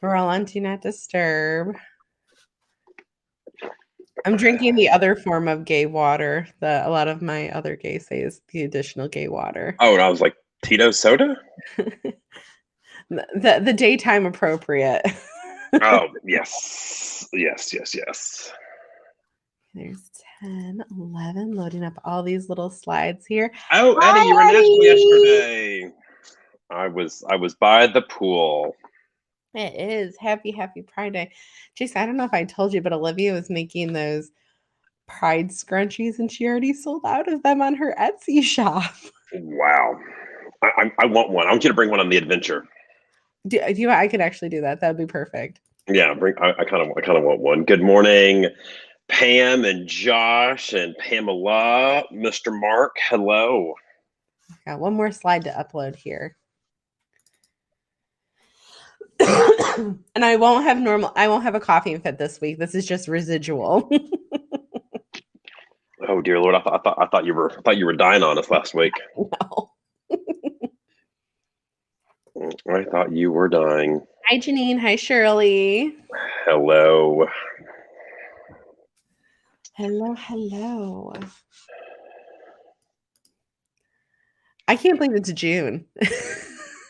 We're all on Do Not Disturb. I'm drinking the other form of gay water that a lot of my other gays say is the additional gay water. Oh, and I was like, Tito soda? The daytime appropriate. Oh, yes. Yes. There's 10, 11, loading up all these little slides here. Oh, Eddie, you were in Nashville yesterday. I was by the pool. It is. Happy Pride Day. Jason, I don't know if I told you, but Olivia was making those Pride scrunchies and she already sold out of them on her Etsy shop. Wow. I want one. I want you to bring one on the adventure. Do you? I could actually do that. That would be perfect. Yeah, I kind of want one. Good morning, Pam and Josh and Pamela, Mr. Mark. Hello. Got one more slide to upload here. And I won't have a coffee fit this week. This is just residual. Oh dear Lord, I thought you were dying on us last week. No. I thought you were dying. Hi Janine. Hi Shirley. Hello. Hello. I can't believe it's June.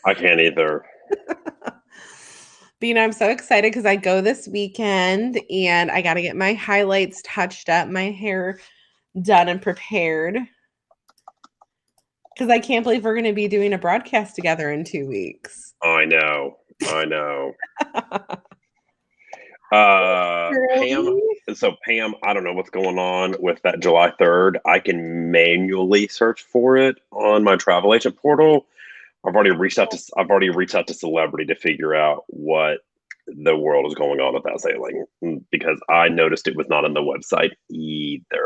I can't either. But I'm so excited because I go this weekend and I got to get my highlights touched up, my hair done and prepared. Because I can't believe we're going to be doing a broadcast together in 2 weeks. I know. Pam, I don't know what's going on with that July 3rd. I can manually search for it on my travel agent portal. I've already reached out to Celebrity to figure out what the world is going on with that sailing because I noticed it was not on the website either.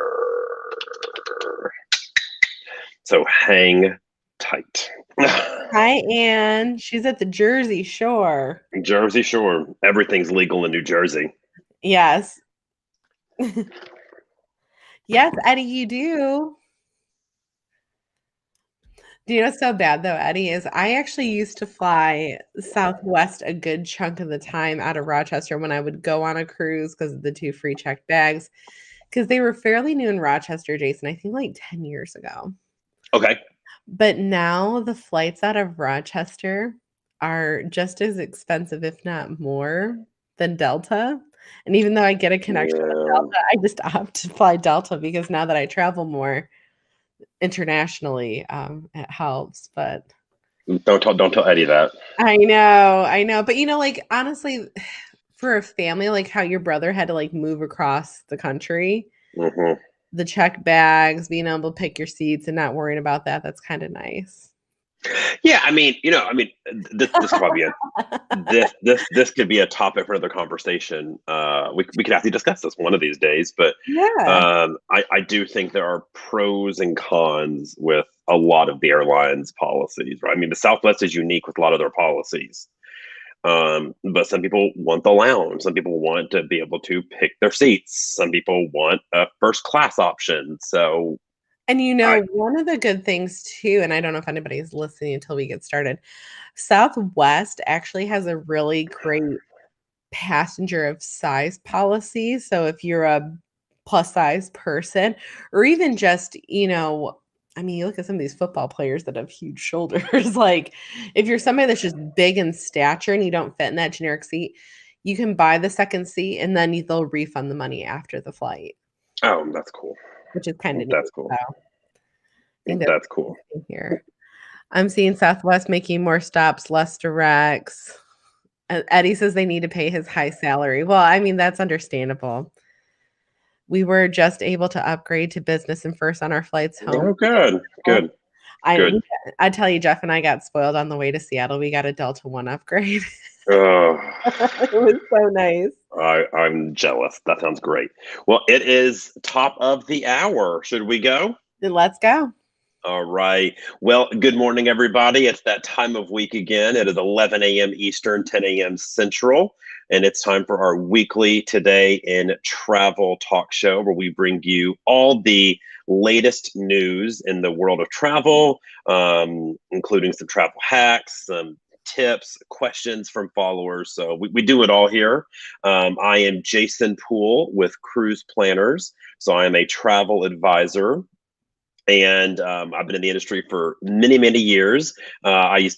So hang tight. Hi, Anne. She's at the Jersey Shore. Jersey Shore. Everything's legal in New Jersey. Yes. Yes, Eddie, you do. Do you know what's so bad though, Eddie, is I actually used to fly Southwest a good chunk of the time out of Rochester when I would go on a cruise because of the 2 free checked bags. Because they were fairly new in Rochester, Jason, I think like 10 years ago. Okay. But now the flights out of Rochester are just as expensive, if not more, than Delta. And even though I get a connection with Delta, I just opt to fly Delta because now that I travel more internationally, it helps. But don't tell Eddie that. I know. But like honestly, for a family, like how your brother had to like move across the country. Mm-hmm. The check bags, being able to pick your seats and not worrying about that. That's kind of nice. Yeah, this probably this could be a topic for another conversation. We could have to discuss this one of these days, but yeah, I do think there are pros and cons with a lot of the airlines' policies. Right? I mean, the Southwest is unique with a lot of their policies. But some people want the lounge. Some people want to be able to pick their seats. Some people want a first class option. So, and one of the good things too, and I don't know if anybody's listening until we get started, Southwest actually has a really great passenger of size policy. So if you're a plus size person, or even just, you look at some of these football players that have huge shoulders. Like, if you're somebody that's just big in stature and you don't fit in that generic seat, you can buy the second seat and then they'll refund the money after the flight. oh, that's cool. Which is kind of neat. That's cool. So, I think that's cool. Here, I'm seeing Southwest making more stops, less directs. Eddie says they need to pay his high salary. Well, I mean, that's understandable. We were just able to upgrade to business and first on our flights home. Oh, good. I tell you, Jeff and I got spoiled on the way to Seattle. We got a Delta One upgrade. It was so nice. I'm jealous. That sounds great. Well, it is top of the hour. Should we go? Then let's go. All right. Well, good morning, everybody. It's that time of week again. It is 11 a.m. Eastern, 10 a.m. Central, and it's time for our weekly Today in Travel talk show, where we bring you all the latest news in the world of travel, including some travel hacks, some tips, questions from followers. So we do it all here. I am Jason Poole with Cruise Planners. So I am a travel advisor. And I've been in the industry for many, many years. I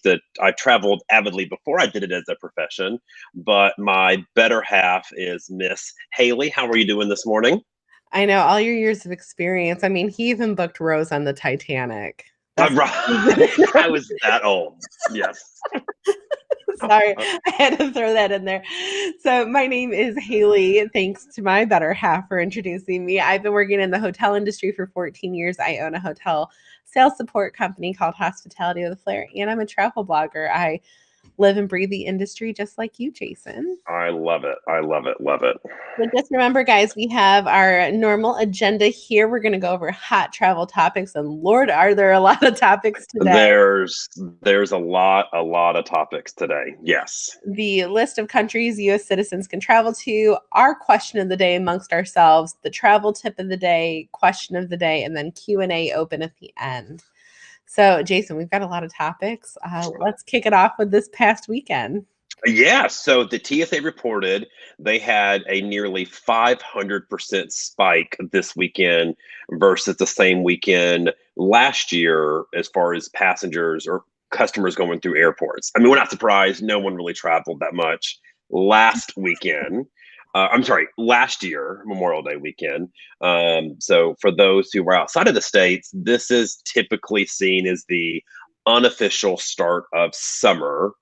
traveled avidly before I did it as a profession, but my better half is Miss Haley. How are you doing this morning? I know all your years of experience. I mean, he even booked Rose on the Titanic. That's Right. I was that old. Yes. sorry, I had to throw that in there. So, my name is Haley. Thanks to my better half for introducing me. I've been working in the hotel industry for 14 years. I own a hotel sales support company called Hospitality with a Flair, and I'm a travel blogger. I live and breathe the industry just like you, Jason. I love it. I love it. Love it. So just remember, guys, we have our normal agenda here. We're going to go over hot travel topics, and Lord, are there a lot of topics today. There's a lot of topics today. Yes. The list of countries U.S. citizens can travel to, our question of the day amongst ourselves, the travel tip of the day, question of the day, and then Q&A open at the end. So, Jason, we've got a lot of topics. Let's kick it off with this past weekend. Yeah, so the TSA reported they had a nearly 500% spike this weekend versus the same weekend last year as far as passengers or customers going through airports. I mean, we're not surprised. No one really traveled that much last weekend. I'm sorry, last year, Memorial Day weekend. So for those who were outside of the States, this is typically seen as the unofficial start of summer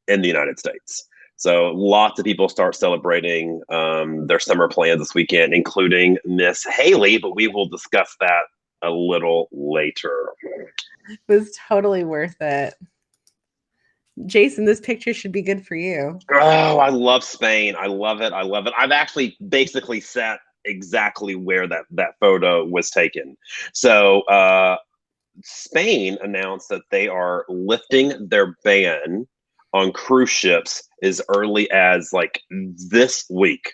in the United States. So lots of people start celebrating their summer plans this weekend, including Miss Haley, but we will discuss that a little later. It was totally worth it. Jason, this picture should be good for you. Oh, I love Spain. I love it. I love it. I've actually basically sat exactly where that photo was taken. So Spain announced that they are lifting their ban on cruise ships as early as like this week.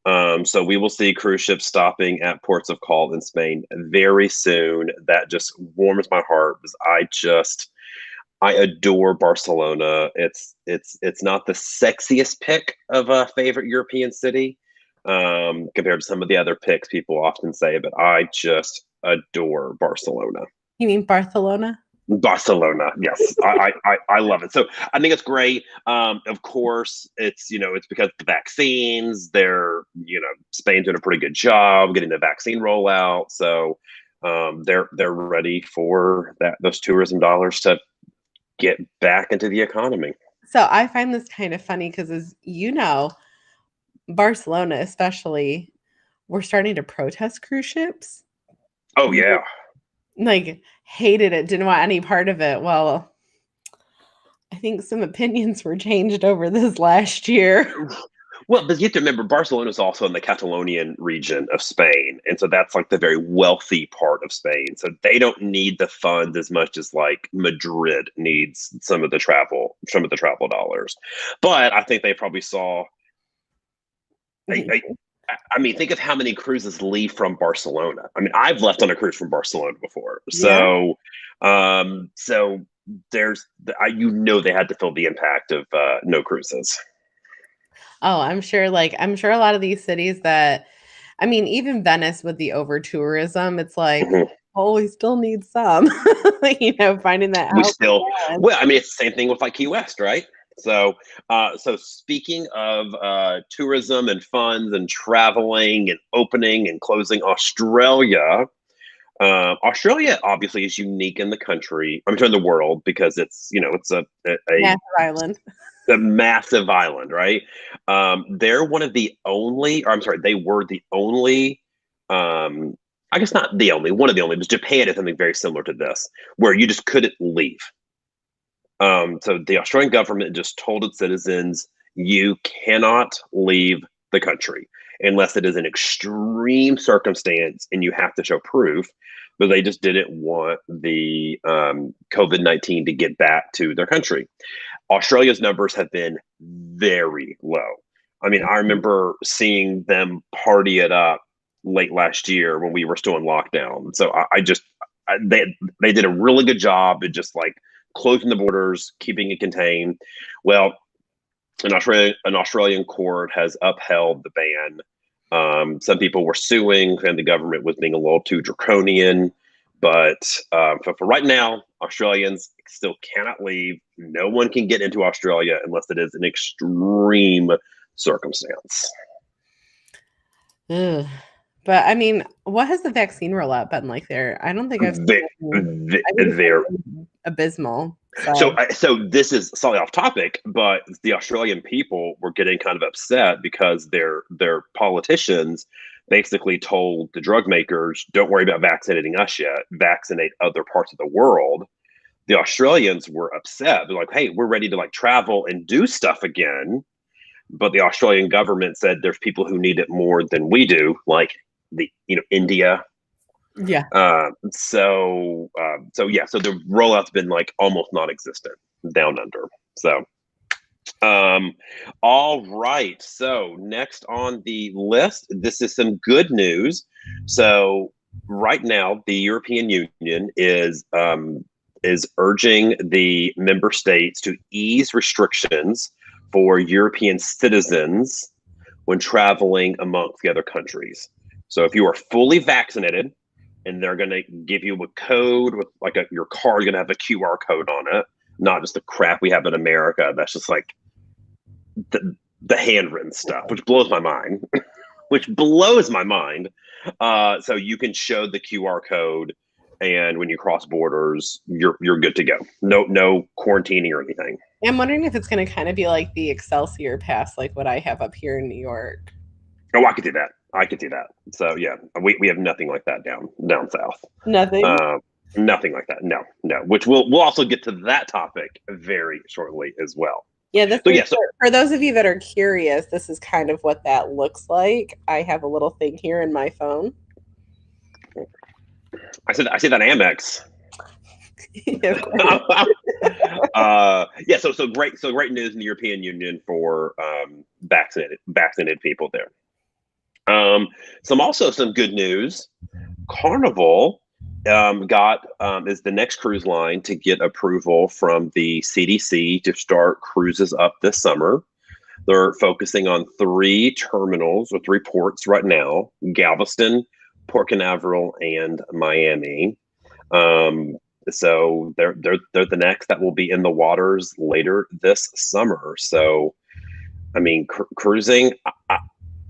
So we will see cruise ships stopping at ports of call in Spain very soon. That just warms my heart because I adore Barcelona. It's not the sexiest pick of a favorite European city compared to some of the other picks people often say, but I just adore Barcelona. You mean Barcelona? Barcelona, yes, I love it. So I think it's great. Of course, it's because of the vaccines. Spain's doing a pretty good job getting the vaccine rollout. So they're ready for those tourism dollars to get back into the economy. So I find this kind of funny because, as you know, Barcelona especially, we're starting to protest cruise ships. Oh yeah. Like, hated it, didn't want any part of it. Well, I think some opinions were changed over this last year. Well, but you have to remember, Barcelona is also in the Catalonian region of Spain, and so that's like the very wealthy part of Spain. So they don't need the funds as much as like Madrid needs some of the travel dollars. But I think they probably saw. I mean, think of how many cruises leave from Barcelona. I mean, I've left on a cruise from Barcelona before, Yeah. so there's they had to feel the impact of no cruises. Oh, I'm sure, I'm sure a lot of these cities that I mean, even Venice with the over tourism, it's like, Mhm. oh, we still need some, finding that We healthy still balance. Well, I mean, it's the same thing with like Key West, right? So speaking of tourism and funds and traveling and opening and closing, Australia obviously is unique in the country. I'm sorry, in the world, because it's Massive island. a massive island, right? They're one of the only, or I'm sorry, they were the only. I guess not the only, one of the only, but Japan is something very similar to this, where you just couldn't leave. So the Australian government just told its citizens, you cannot leave the country unless it is an extreme circumstance and you have to show proof. But they just didn't want the COVID-19 to get back to their country. Australia's numbers have been very low. I mean, I remember seeing them party it up late last year when we were still in lockdown. So they did a really good job at just like closing the borders, keeping it contained. Well, an Australian court has upheld the ban. Some people were suing, and the government was being a little too draconian. But for right now, Australians still cannot leave. No one can get into Australia unless it is an extreme circumstance. Ugh. But I mean, what has the vaccine rollout been like there? I don't think I've seen anything. I think it's There. been abysmal. So this is slightly off topic, but the Australian people were getting kind of upset because their politicians basically told the drug makers, "Don't worry about vaccinating us yet. Vaccinate other parts of the world." The Australians were upset. They're like, "Hey, we're ready to like travel and do stuff again." But the Australian government said there's people who need it more than we do, like India. Yeah. So the rollout's been like almost non-existent down under. So all right. So next on the list, this is some good news. So right now, the European Union is urging the member states to ease restrictions for European citizens when traveling amongst the other countries. So if you are fully vaccinated, and they're going to give you a code with like your card going to have a QR code on it, not just the crap we have in America. That's just like the handwritten stuff, which blows my mind. So you can show the QR code, and when you cross borders, you're good to go. No quarantining or anything. I'm wondering if it's going to kind of be like the Excelsior Pass, like what I have up here in New York. Oh, I could do that. So yeah, we have nothing like that down south. Nothing. Nothing like that. No. Which we'll also get to that topic very shortly as well. Yeah, for those of you that are curious, this is kind of what that looks like. I have a little thing here in my phone. I said that Amex. So great news in the European Union for vaccinated people there. Some good news. Carnival is the next cruise line to get approval from the CDC to start cruises up this summer. They're focusing on 3 terminals or 3 ports right now: Galveston, Port Canaveral, and Miami. So they're the next that will be in the waters later this summer. So, I mean, cruising.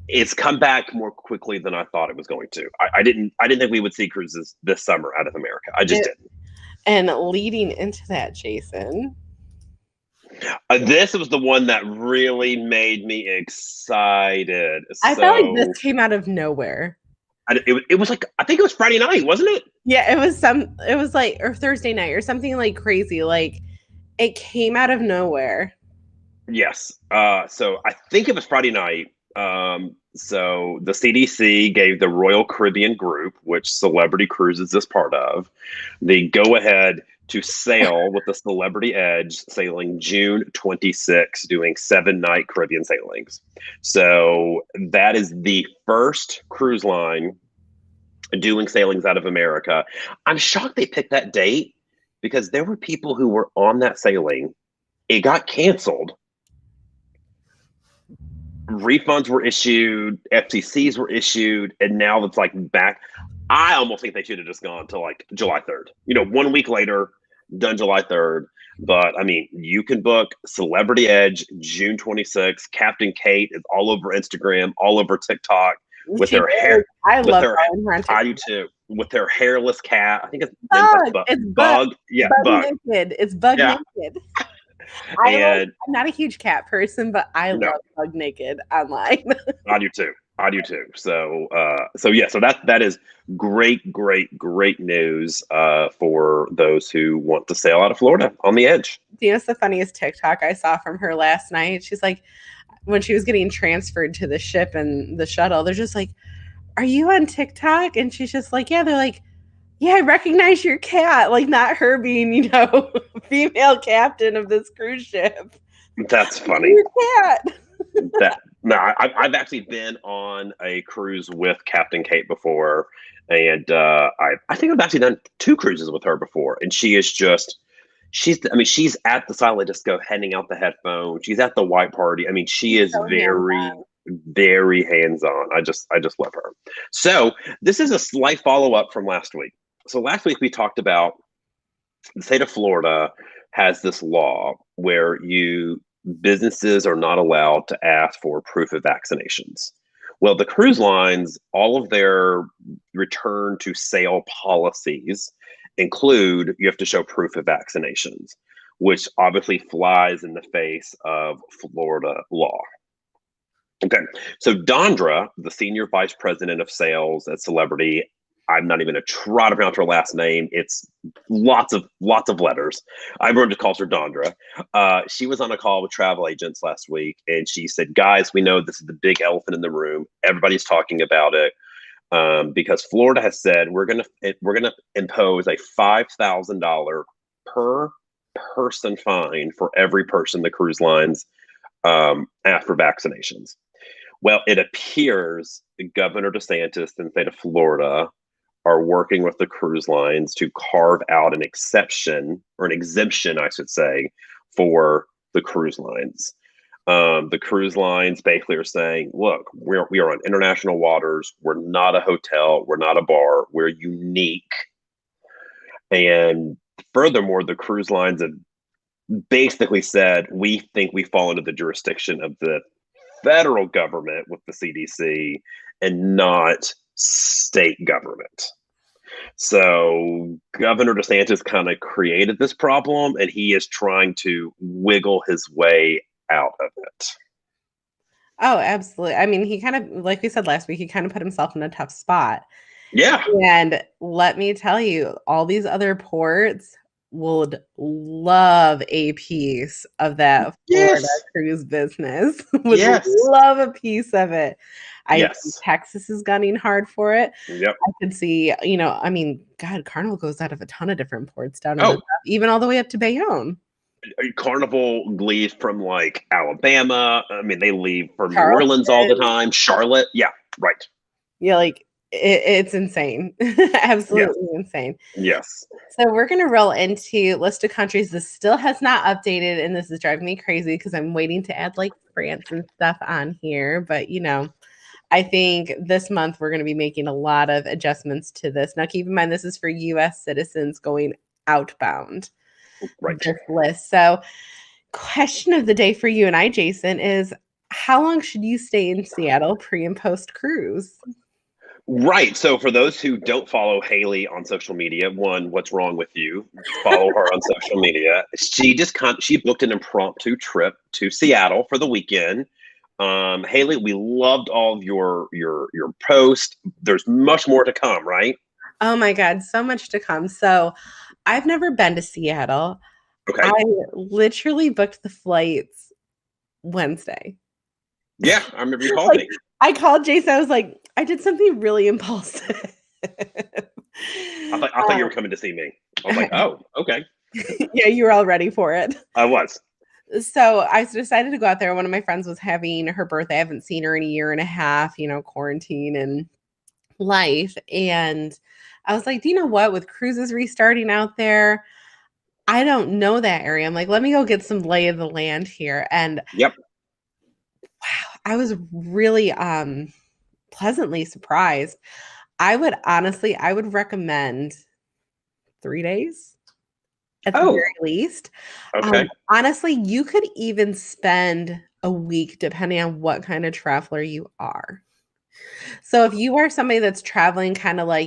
It's come back more quickly than I thought it was going to. I didn't think we would see cruises this summer out of America. I just didn't. And leading into that, Jason, this was the one that really made me excited. I felt like this came out of nowhere. It was like, I think it was Friday night, wasn't it? Yeah, it was like, or Thursday night or something like crazy. Like it came out of nowhere. Yes. So I think it was Friday night. So the CDC gave the Royal Caribbean Group, which Celebrity Cruises is part of, the go-ahead to sail with the Celebrity Edge, sailing June 26, doing 7-night Caribbean sailings. So that is the first cruise line doing sailings out of America. I'm shocked they picked that date because there were people who were on that sailing. It got canceled. Refunds were issued, FCCs were issued, and now it's like back. I almost think they should have just gone to like July 3rd. 1 week later, done July 3rd. But I mean, you can book Celebrity Edge June 26th. Captain Kate is all over Instagram, all over TikTok with her hair. I love her. I do too. With her hairless cat. I think it's Bug. It's Bug. Yeah, Bug. Naked. It's Bug naked. I'm not a huge cat person, but I love Bug naked online. I do too. So that is great news for those who want to sail out of Florida on the Edge. Do you know what's the funniest TikTok I saw from her last night? She's like, when she was getting transferred to the ship and the shuttle, they're just like, "Are you on TikTok?" And she's just like, "Yeah." They're like, "Yeah, I recognize your cat." Like, not her being, female captain of this cruise ship. That's funny. Your cat. I've actually been on a cruise with Captain Kate before, and I think I've actually done 2 cruises with her before, and she is just she's at the silent disco handing out the headphones. She's at the white party. I mean, she is So hands very, very hands-on. I just love her. So this is a slight follow-up from last week. So last week we talked about the state of Florida has this law where you businesses are not allowed to ask for proof of vaccinations. Well, the cruise lines, all of their return to sale policies include you have to show proof of vaccinations, which obviously flies in the face of Florida law. Okay, so Dondra, the senior vice president of sales at Celebrity, I'm not even gonna try to pronounce her last name. It's lots of letters. Everyone just calls her Dondra. She was on a call with travel agents last week, and she said, "Guys, we know this is the big elephant in the room. Everybody's talking about it because Florida has said we're gonna impose a $5,000 per person fine for every person the cruise lines ask for vaccinations." Well, it appears Governor DeSantis in the state of Florida are working with the cruise lines to carve out an exception or an exemption, I should say, for the cruise lines. The cruise lines basically are saying, look, we are on international waters. We're not a hotel. We're not a bar. We're unique. And furthermore, the cruise lines have basically said, we think we fall into the jurisdiction of the federal government with the CDC and not state government. So Governor DeSantis kind of created this problem, and he is trying to wiggle his way out of it. Oh, absolutely. I mean, he kind of, like we said last week, he kind of put himself in a tough spot. Yeah. And let me tell you, all these other ports would love a piece of that Florida Yes. cruise business, would Yes. love a piece of it. I think Yes. Texas is gunning hard for it. Yep. I could see, I mean, God, Carnival goes out of a ton of different ports down in the Oh, South, even all the way up to Bayonne. Carnival leaves from like Alabama. I mean, they leave from New Orleans all the Charleston. time. Charlotte. Yeah. Right. Yeah, like it's insane. Yes. Absolutely insane. Yes. So we're gonna roll into list of countries. This still has not updated, and this is driving me crazy because I'm waiting to add like France and stuff on here. But I think this month we're gonna be making a lot of adjustments to this. Now keep in mind this is for US citizens going outbound, Right. this list. So question of the day for you and I, Jason, is how long should you stay in Seattle pre and post cruise? Right. So for those who don't follow Haley on social media, one, what's wrong with you? Follow her on social media. She booked an impromptu trip to Seattle for the weekend. Haley, we loved all of your posts. There's much more to come, right? Oh my God, so much to come. So I've never been to Seattle. I Okay. literally booked the flights Wednesday. Yeah, I remember you called Like, me. I called Jason, I was like, "I did something really impulsive." I thought you were coming to see me. I was like, oh, okay. Yeah, you were all ready for it. I was. So, I decided to go out there. One of my friends was having her birthday. I haven't seen her in a year and a half, quarantine and life, and I was like, "Do you know what? With cruises restarting out there, I don't know that area." I'm like, "Let me go get some lay of the land here." And Yep. wow, I was really, pleasantly surprised. I would recommend 3 days at the Oh, very least. okay. Honestly, you could even spend a week depending on what kind of traveler you are. So if you are somebody that's traveling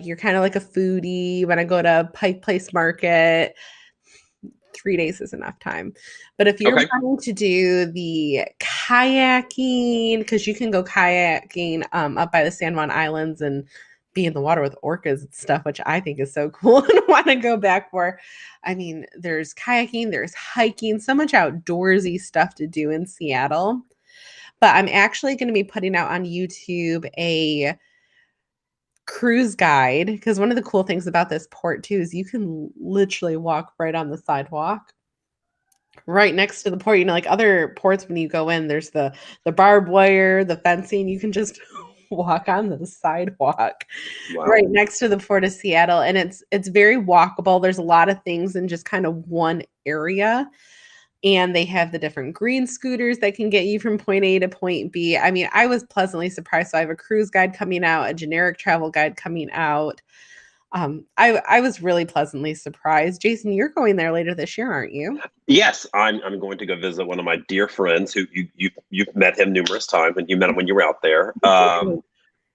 you're kinda like a foodie, you wanna go to Pike Place Market, 3 days is enough time. But if you're Okay. wanting to do the kayaking, because you can go kayaking, up by the San Juan Islands and be in the water with orcas and stuff, which I think is so cool and wanna go back for. I mean, there's kayaking, there's hiking, so much outdoorsy stuff to do in Seattle. But I'm actually gonna be putting out on YouTube a cruise guide, because one of the cool things about this port too is you can literally walk right on the sidewalk right next to the port. Like other ports, when you go in, there's the barbed wire, the fencing. You can just walk on the sidewalk right Wow. next to the Port of Seattle, and it's very walkable. There's a lot of things in just kind of one area, and they have the different green scooters that can get you from point A to point B. I mean, I was pleasantly surprised. So I have a cruise guide coming out, a generic travel guide coming out. I was really pleasantly surprised. Jason, you're going there later this year, aren't you? Yes, I'm going to go visit one of my dear friends who you've met him numerous times, and you met him when you were out there.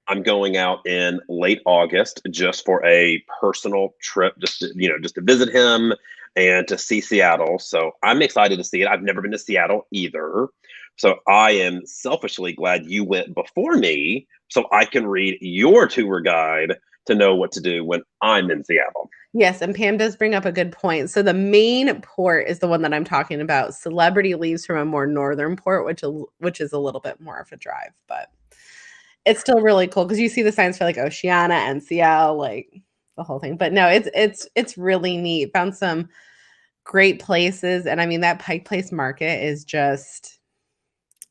I'm going out in late August just for a personal trip, just to visit him and to see Seattle. So I'm excited to see it. I've never been to Seattle either. So I am selfishly glad you went before me so I can read your tour guide to know what to do when I'm in Seattle. Yes, and Pam does bring up a good point. So the main port is the one that I'm talking about. Celebrity leaves from a more northern port, which is a little bit more of a drive, but it's still really cool because you see the signs for like Oceana, NCL, like the whole thing. But no, it's really neat. Found some great places, and I mean that Pike Place Market is just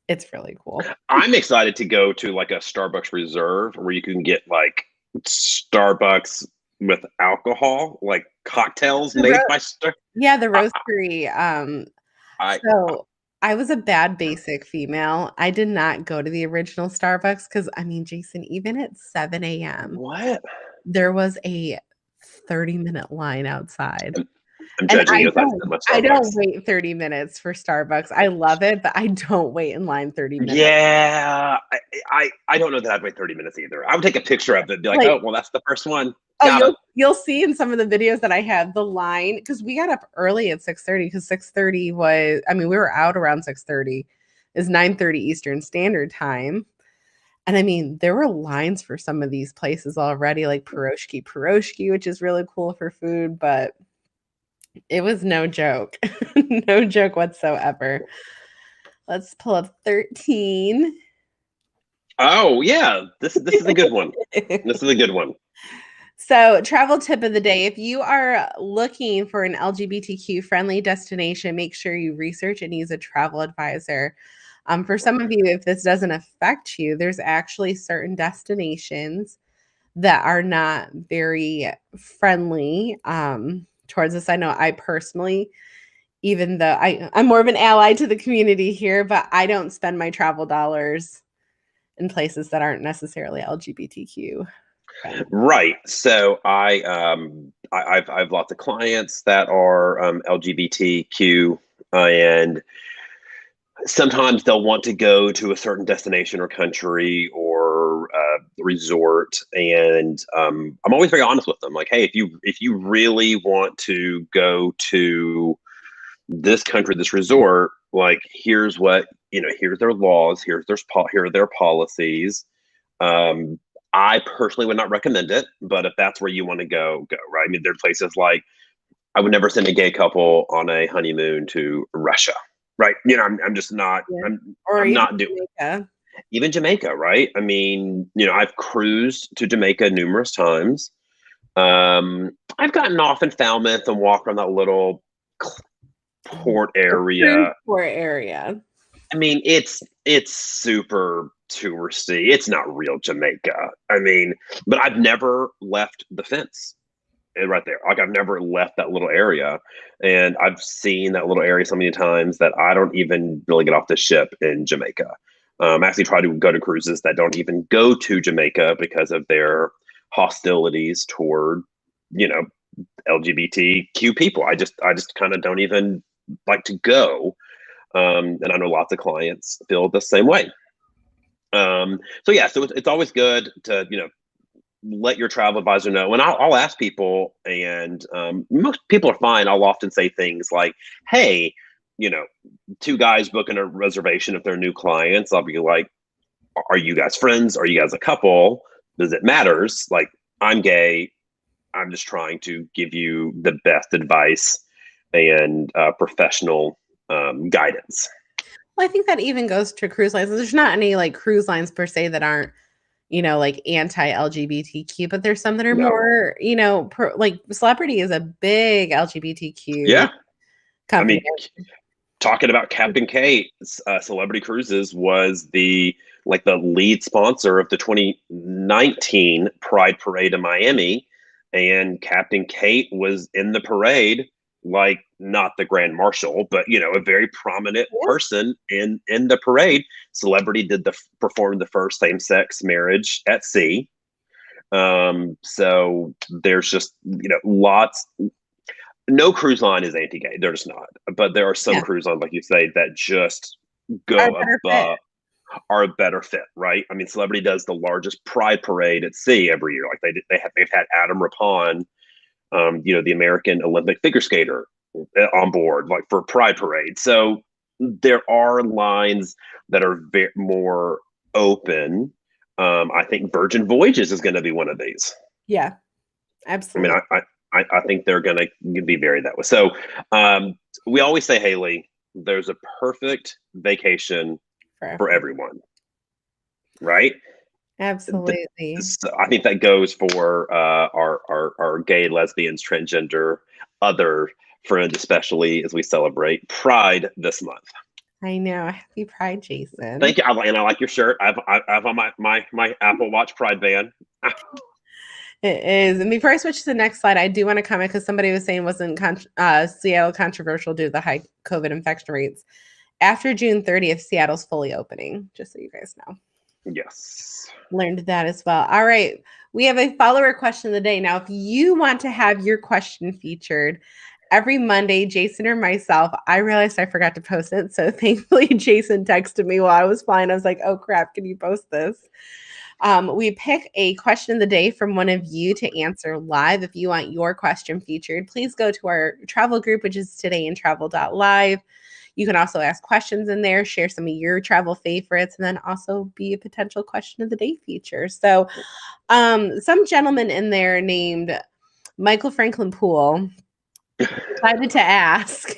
it's really cool. I'm excited to go to like a Starbucks Reserve where you can get like Starbucks with alcohol, like cocktails The made ro- by Star. yeah, the I, roastery. I So I was a bad basic female. I did not go to the original Starbucks because I mean, Jason, even at 7 a.m., what? there was a 30-minute line outside. I'm And judging you as I sit in my I don't Starbucks. wait 30 minutes for Starbucks. I love it, but I don't wait in line 30 minutes. Yeah, I don't know that I'd wait 30 minutes either. I would take a picture of it and be like, Like, oh, well, that's the first one. oh, Got it. you'll see in some of the videos that I have the line because we got up early at 6:30 because 6:30 was I mean, we were out around 6:30 is 9:30 Eastern Standard Time. And I mean, there were lines for some of these places already, like Pierogi, which is really cool for food, but it was no joke. No joke whatsoever. Let's pull up 13. Oh yeah, this is a good one. This is a good one. So, travel tip of the day. If you are looking for an LGBTQ friendly destination, make sure you research and use a travel advisor. For some of you, if this doesn't affect you, there's actually certain destinations that are not very friendly towards us. I know I personally, even though I'm more of an ally to the community here, but I don't spend my travel dollars in places that aren't necessarily LGBTQ friendly. Right. So I've lots of clients that are LGBTQ, and sometimes they'll want to go to a certain destination or country or resort, and I'm always very honest with them. Like, hey, if you really want to go to this country, this resort, like here's what here's their laws, here are their policies. Um, I personally would not recommend it, but if that's where you want to go, go. Right. I mean, there are places like I would never send a gay couple on a honeymoon to Russia. Right. I'm just not. Yeah. I'm. Or I'm even not doing Jamaica. even Jamaica. Right. I mean, I've cruised to Jamaica numerous times. I've gotten off in Falmouth and walked around that little port The cruise area. port area. I mean, it's super touristy. It's not real Jamaica. I mean, but I've never left the fence right there. Like I've never left that little area, and I've seen that little area so many times that I don't even really get off the ship in Jamaica. I actually try to go to cruises that don't even go to Jamaica because of their hostilities toward, you know, LGBTQ people. I just kind of don't even like to go. And I know lots of clients feel the same way. So yeah, so it's always good to let your travel advisor know. And I'll ask people, and most people are fine. I'll often say things like, "Hey, two guys booking a reservation if they're new clients." I'll be like, "Are you guys friends? Are you guys a couple? Does it matters? Like, I'm gay. I'm just trying to give you the best advice and professional guidance." Well, I think that even goes to cruise lines. There's not any like cruise lines per se that aren't, like anti-LGBTQ, but there's some that are No. more, like Celebrity is a big LGBTQ Yeah. I company. mean, talking about Captain K, Celebrity Cruises was the like the lead sponsor of the 2019 Pride Parade in Miami, and Captain Kate was in the parade, like not the Grand Marshal, but a very prominent Yeah. person in the parade. Celebrity did the performed the first same sex marriage at sea. So there's just lots. No cruise line is anti-gay. They're just not. But there are some Yeah. cruise lines, like you say, that just Are a go better fit. above, are a better fit, right? I mean, Celebrity does the largest Pride parade at sea every year. Like they've had Adam Rippon, the American Olympic figure skater, on board, like for Pride parade. So there are lines that are more open. I think Virgin Voyages is going to be one of these. Yeah, I mean, absolutely. I think they're going to be very that way. So we always say, Haley, there's a perfect vacation For for everyone. everyone, right? Absolutely. So I think that goes for our gay, lesbians, transgender, other friends, especially as we celebrate Pride this month. I know. Happy Pride, Jason. Thank you, and I like your shirt. I've on my Apple Watch Pride band. It is. And before I switch to the next slide, I do want to comment because somebody was saying wasn't Seattle controversial due to the high COVID infection rates. After June 30th, Seattle's fully opening, just so you guys know. Yes. Learned that as well. All right. We have a follower question of the day. Now, if you want to have your question featured every Monday, Jason or myself, I realized I forgot to post it. So thankfully, Jason texted me while I was flying. I was like, oh crap, can you post this? We pick a question of the day from one of you to answer live. If you want your question featured, please go to our travel group, which is todayintravel.live. You can also ask questions in there, share some of your travel favorites, and then also be a potential question of the day feature. So, some gentleman in there named Michael Franklin Poole decided to ask,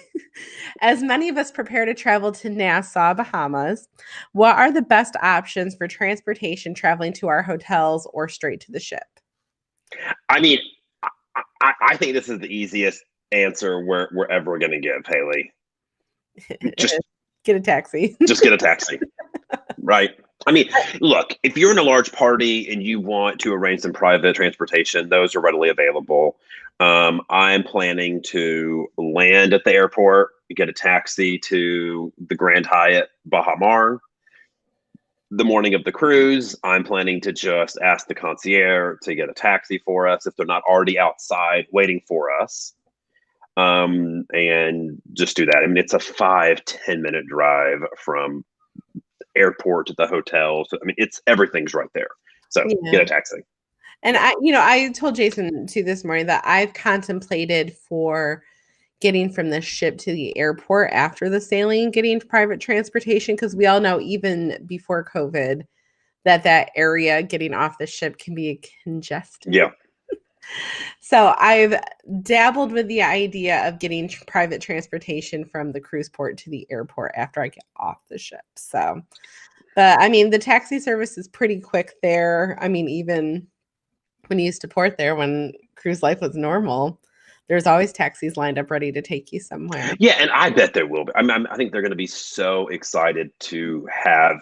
as many of us prepare to travel to Nassau, Bahamas, what are the best options for transportation traveling to our hotels or straight to the ship? I mean, I think this is the easiest answer we're ever going to give, Haley. Just Get a taxi. just get a taxi, right? I mean, look, if you're in a large party and you want to arrange some private transportation, those are readily available. I'm planning to land at the airport, get a taxi to the Grand Hyatt Baha Mar. The morning of the cruise, I'm planning to just ask the concierge to get a taxi for us if they're not already outside waiting for us. And just do that. I mean, it's a 5-10 minute drive from airport to the hotel. So I mean, everything's right there. So Yeah. get a taxi. And I told Jason too this morning that I've contemplated for getting from the ship to the airport after the sailing, getting private transportation, because we all know even before COVID that area getting off the ship can be congested. Yeah. So I've dabbled with the idea of getting private transportation from the cruise port to the airport after I get off the ship. So, but I mean, the taxi service is pretty quick there. I mean, even when you used to port there, when cruise life was normal, there's always taxis lined up ready to take you somewhere. Yeah, and I bet there will be. I think they're going to be so excited to have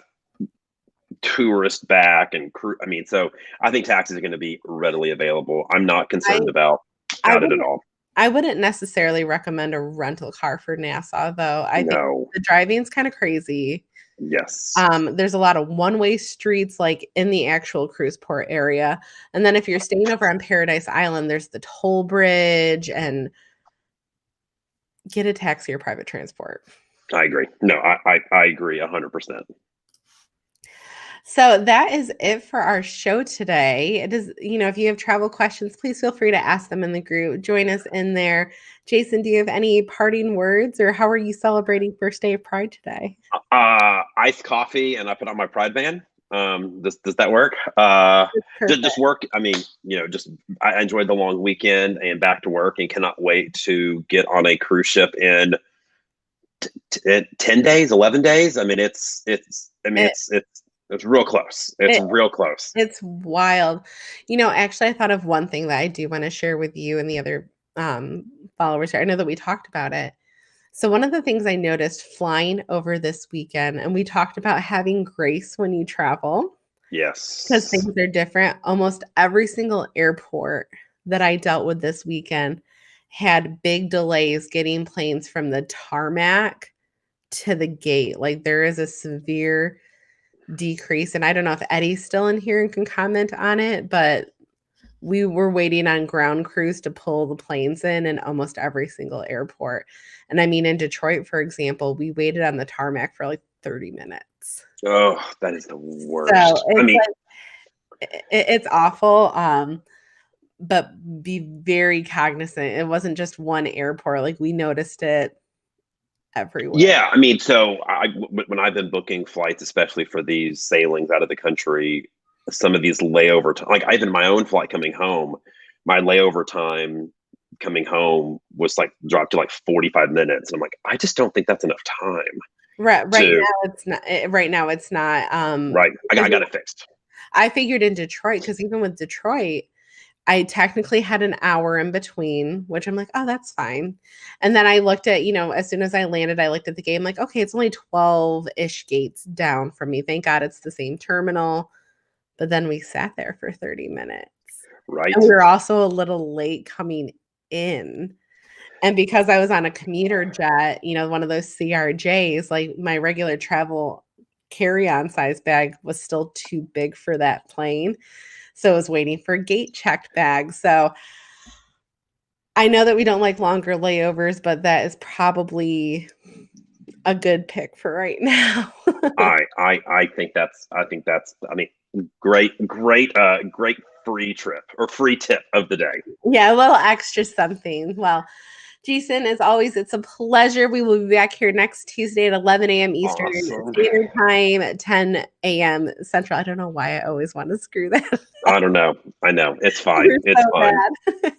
tourists back and crew. I mean, so I think taxis are going to be readily available. I'm not I concerned about I it at wouldn't all. I wouldn't necessarily recommend a rental car for Nassau, though. I think No. the driving's kind of crazy. Yes. There's a lot of one-way streets, like, in the actual cruise port area, and then if you're staying over on Paradise Island, there's the toll bridge, and get a taxi or private transport. I agree. No, I agree 100%. So that is it for our show today. It is, if you have travel questions, please feel free to ask them in the group. Join us in there. Jason, do you have any parting words, or how are you celebrating first day of Pride today? Iced coffee, and I put on my Pride band. Does that work? Perfect. Just work. I mean, just I enjoyed the long weekend and back to work, and cannot wait to get on a cruise ship in 10 days, 11 days. I mean, it's real close. It's It, real close. it's wild. Actually, I thought of one thing that I do want to share with you and the other followers here. I know that we talked about it. So one of the things I noticed flying over this weekend, and we talked about having grace when you travel because Yes. things are different. Almost every single airport that I dealt with this weekend had big delays getting planes from the tarmac to the gate. Like there is a severe decrease. And I don't know if Eddie's still in here and can comment on it, but we were waiting on ground crews to pull the planes in almost every single airport. And I mean, in Detroit, for example, we waited on the tarmac for like 30 minutes. Oh, that is the So worst. I it's mean, like, it's awful. But be very cognizant. It wasn't just one airport. Like we noticed it everywhere. yeah, I mean, so when I've been booking flights, especially for these sailings out of the country, some of these layover time, like even my own flight coming home, my layover time coming home was like dropped to like 45 minutes. And I'm like, I just don't think that's enough time Right to, now it's not. Right now it's not. right. I Because got it fixed. I figured in Detroit, because even with Detroit, I technically had an hour in between, which I'm like, oh, that's fine. And then I looked at, as soon as I landed, I looked at the gate. I'm like, okay, it's only 12-ish gates down from me. Thank God it's the same terminal. But then we sat there for 30 minutes. And Right. we were also a little late coming in. And because I was on a commuter jet, one of those CRJs, like my regular travel carry-on size bag was still too big for that plane. So I was waiting for gate checked bags. So I know that we don't like longer layovers, but that is probably a good pick for right now. I think that's I mean great free trip or free tip of the day. Yeah, a little extra something. Well, Jason, as always, it's a pleasure. We will be back here next Tuesday at 11 a.m. Eastern Awesome. Standard Time, 10 a.m. Central. I don't know why I always want to screw that I don't know. I know. It's fine. We're It's so fine. bad.